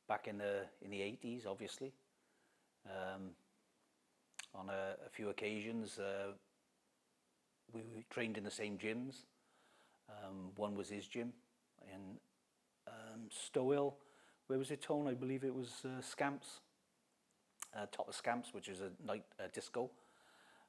Back in the 80s, obviously. On a few occasions, we trained in the same gyms. One was his gym in Stowell. Where was it, Tone? I believe it was Scamps, top of Scamps, which is a night disco.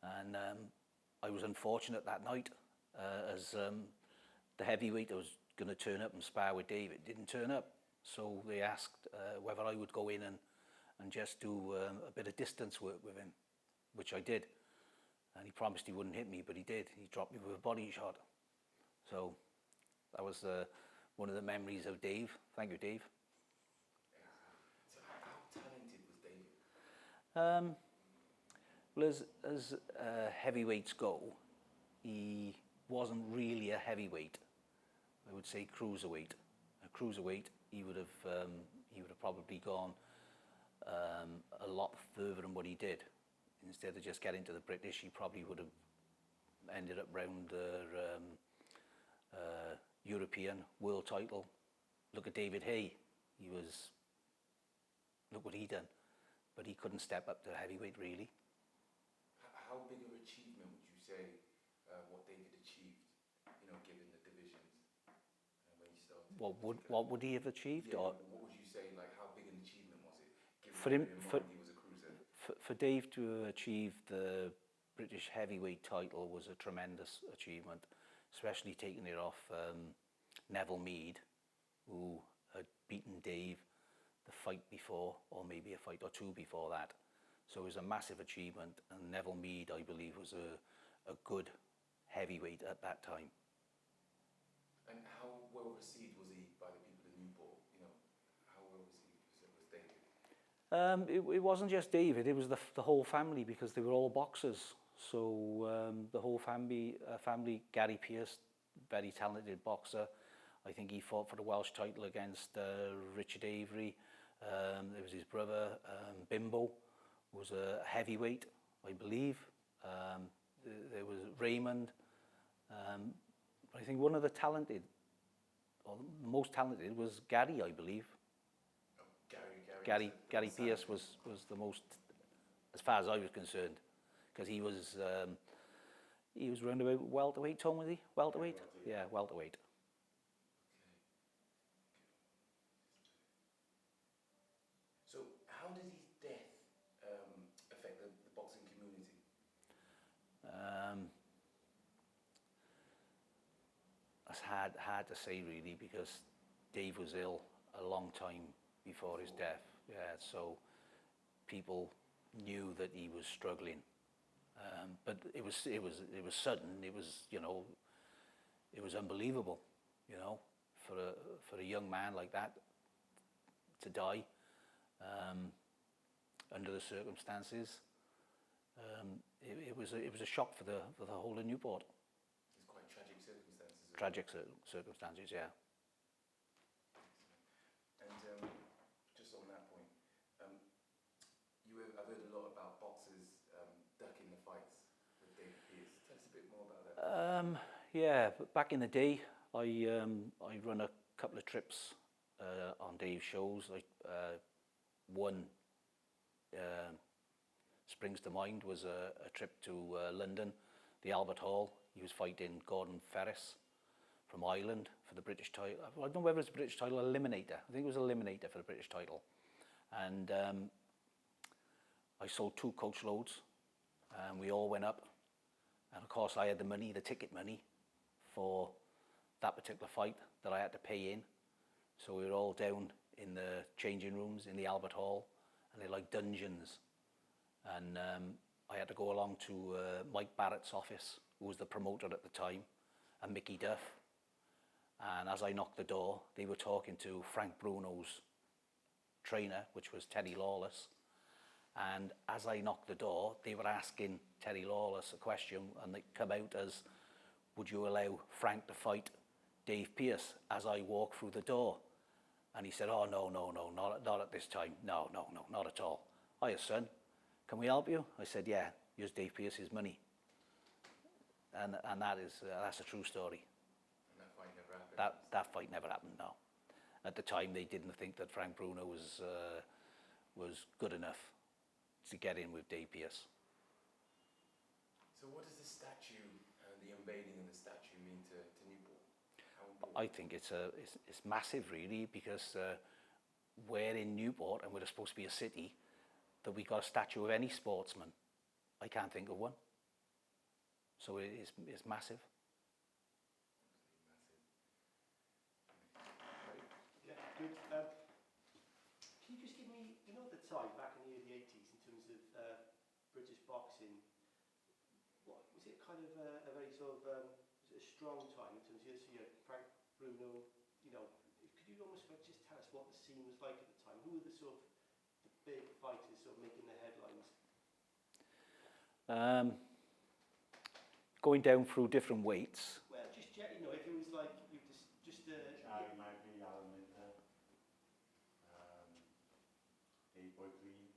And I was unfortunate that night, as the heavyweight that was going to turn up and spar with David didn't turn up. So they asked whether I would go in and just do a bit of distance work with him, which I did. And he promised he wouldn't hit me, but he did. He dropped me with a body shot. So that was one of the memories of Dave. Thank you, Dave. So how talented was David? Well, as heavyweights go, he wasn't really a heavyweight. I would say cruiserweight. A cruiserweight, he would have probably gone a lot further than what he did. Instead of just getting to the British, he probably would have ended up round the European world title. Look at David Hay. Look what he done. But he couldn't step up to heavyweight, really. How big of an achievement would you say what David achieved, given the divisions when he started? What would he have achieved? Yeah, or what would you say, like, how big an achievement was it? for him, Given he was a cruiser. for Dave to achieve the British heavyweight title was a tremendous achievement, especially taking it off Neville Mead, who had beaten Dave the fight before, or maybe a fight or two before that. So it was a massive achievement, and Neville Mead, I believe, was a good heavyweight at that time. And how well received was he by the people in Newport? How well received was David? It wasn't just David, it was the whole family, because they were all boxers. So the whole family, Gary Pearce, very talented boxer. I think he fought for the Welsh title against Richard Avery. There was his brother, Bimbo, who was a heavyweight, I believe. There was Raymond. I think one of the talented, or the most talented, was Gary, I believe. Gary Pearce was the most, as far as I was concerned, because he was round about welterweight, Tom, was he? Welterweight? Yeah, welterweight. So how did his death affect the boxing community? That's hard to say, really, because Dave was ill a long time before his death. Yeah, so people knew that he was struggling, but it was sudden. It was it was unbelievable, for a young man like that to die under the circumstances. It was a shock for the whole of Newport. It's quite tragic circumstances. Tragic circumstances, yeah. And just on that point, I've heard a lot about boxers ducking the fights with David Pearce. Tell us a bit more about that. Yeah, but back in the day, I run a couple of trips on Dave's shows. One springs to mind was a trip to London, the Albert Hall. He was fighting Gordon Ferris from Ireland for the British title. I don't know whether it's a British title or Eliminator. I think it was Eliminator for the British title. And I sold 2 coach loads, and we all went up. And of course, I had the money, the ticket money, for that particular fight that I had to pay in. So we were all down in the changing rooms in the Albert Hall, and they're like dungeons. And I had to go along to Mike Barrett's office, who was the promoter at the time, and Mickey Duff. And as I knocked the door, they were talking to Frank Bruno's trainer, which was Teddy Lawless. And as I knocked the door, they were asking Teddy Lawless a question, and it came out as, would you allow Frank to fight Dave Pearce as I walk through the door? And he said, oh, no, not at this time. No, not at all. Hiya, son, can we help you? I said, yeah, here's Dave Pearce's money. And that's a true story. And that fight never happened? That fight never happened, no. at the time they didn't think that Frank Bruno was good enough to get in with Dave Pearce. So what does the statue and the unveiling of the statue mean to Newport? How important? I think it's massive, really, because we're in Newport and we're supposed to be a city that we got a statue of any sportsman. I can't think of one. So it's massive. Yeah, good. Can you just give me, you know, at the time back in the early 80s, in terms of British boxing, what was it kind of a very sort of was it a strong time in terms of so you had Frank Bruno, you know, could you almost like just tell us what the scene was like at the time? Who were the sort of the big fighters sort of making the headlines? Going down through different weights. Well, just you know, if it was like you just Charlie Murphy, Alan Minter, Dave Boy Green.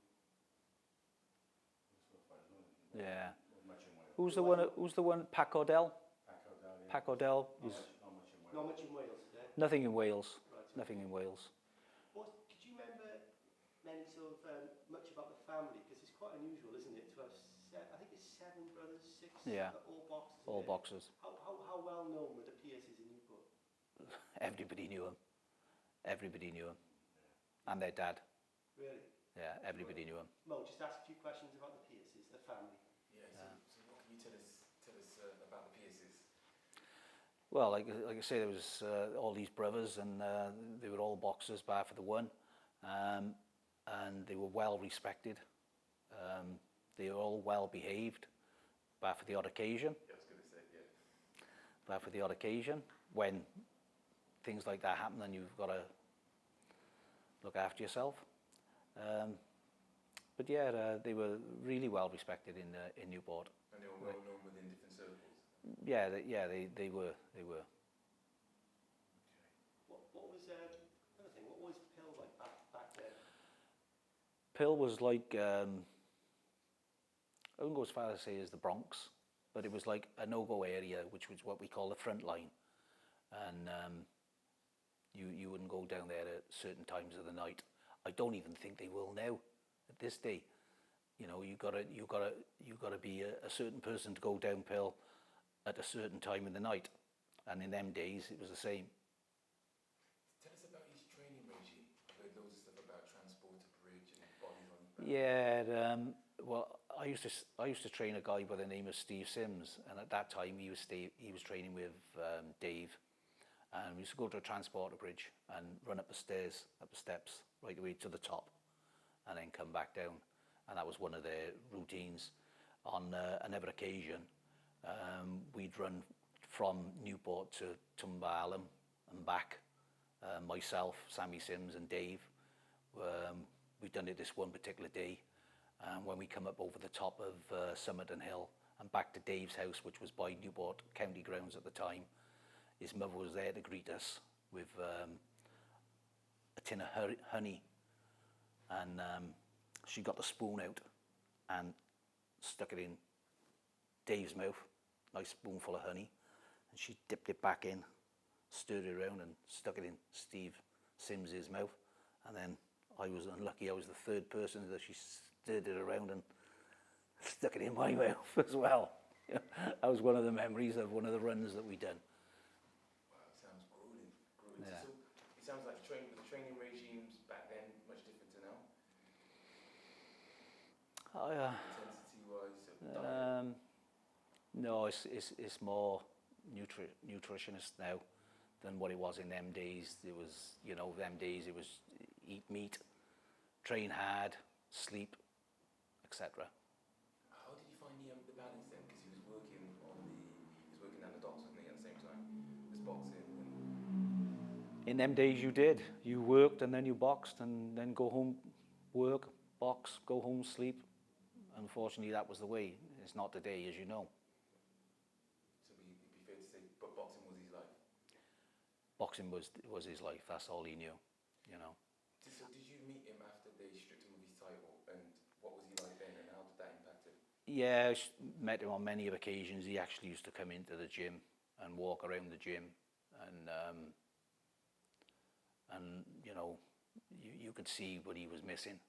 Yeah. Not much in Wales. Who's the one? Pac Ordell? Pac O'Dell, yeah. Pac Ordell was Not much in Wales. not much in Wales, is there? nothing in Wales. Right. Nothing in Wales. Could you remember many sort of much about the family? Because it's quite unusual, isn't it, to have I think it's 7 brothers, 6, Yeah. all boxers. All isn't it? boxers. How well known were the Pearces in Newport? Everybody knew him. Everybody knew him. And their dad. Really? Yeah, everybody knew him. Mo, just ask a few questions about the Pearces, the family. Yeah, so what can you tell us about the Pearces? Well, like I say, there was all these brothers, and they were all boxers, bar for the one, and they were well respected. They were all well behaved, bar for the odd occasion. Yeah, I was going to say, yeah. Bar for the odd occasion, when things like that happen, then you've got to look after yourself. But yeah, they were really well respected in Newport. And they were well known within different circles. Yeah, they were. Okay. What was another thing? What was Pill like back then? Pill was like, I wouldn't go as far as say as the Bronx, but it was like a no-go area, which was what we call the front line. And you wouldn't go down there at certain times of the night. I don't even think they will now, at this day. You know, you gotta be a certain person to go down Pill at a certain time in the night. And in them days, it was the same. Tell us about his training regime. I've heard loads of stuff about transporter bridge and bodies on his back. Yeah, well, I used to train a guy by the name of Steve Sims, and at that time he was training with Dave, and we used to go to a transporter bridge and run up the stairs, up the steps, right away to the top, and then come back down, and that was one of their routines. On another occasion, we'd run from Newport to Tumbarlam and back. Myself, Sammy Sims, and Dave. We'd done it this one particular day. When we come up over the top of Somerton Hill and back to Dave's house, which was by Newport County Grounds at the time, his mother was there to greet us with a tin of honey, and she got the spoon out and stuck it in Dave's mouth, nice spoonful of honey, and she dipped it back in, stirred it around and stuck it in Steve Sims's mouth, and then I was unlucky, I was the third person that she stirred it around and stuck it in my mouth as well. That was one of the memories of one of the runs that we done. Wow, it sounds grueling. Yeah. So it sounds like the training regimes back then much different to now. Intensity-wise, diet. No, it's more nutritionist now than what it was in them days. It was, them days it was eat meat, train hard, sleep, etc. How did you find the balance then? Because he was working at the docks, wasn't he, at the same time as boxing? In them days you did. You worked and then you boxed and then go home, work, box, go home, sleep. Unfortunately, that was the way. It's not today, as you know. So it'd be fair to say, but boxing was his life. Boxing was his life. That's all he knew, So did you meet him after they stripped him of his title, and what was he like then, and how did that impact him? Yeah, I met him on many occasions. He actually used to come into the gym and walk around the gym, and And, you know, you could see what he was missing.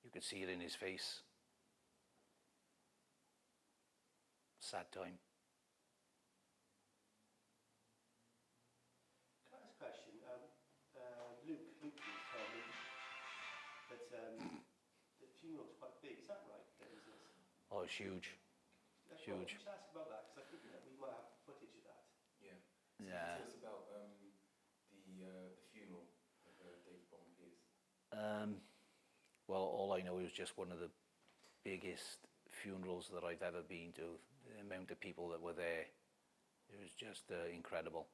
You could see it in his face. Sad time. Can I ask a question? Luke used to tell me that the funeral's quite big. Is that right? That is this? Oh, it's huge. Well, Huge. just ask about that because I think that we might have footage of that. Yeah. Yeah. Tell us about the funeral of David Bowen Pearce. Well, all I know is just one of the biggest funerals that I've ever been to. The amount of people that were there, it was just incredible.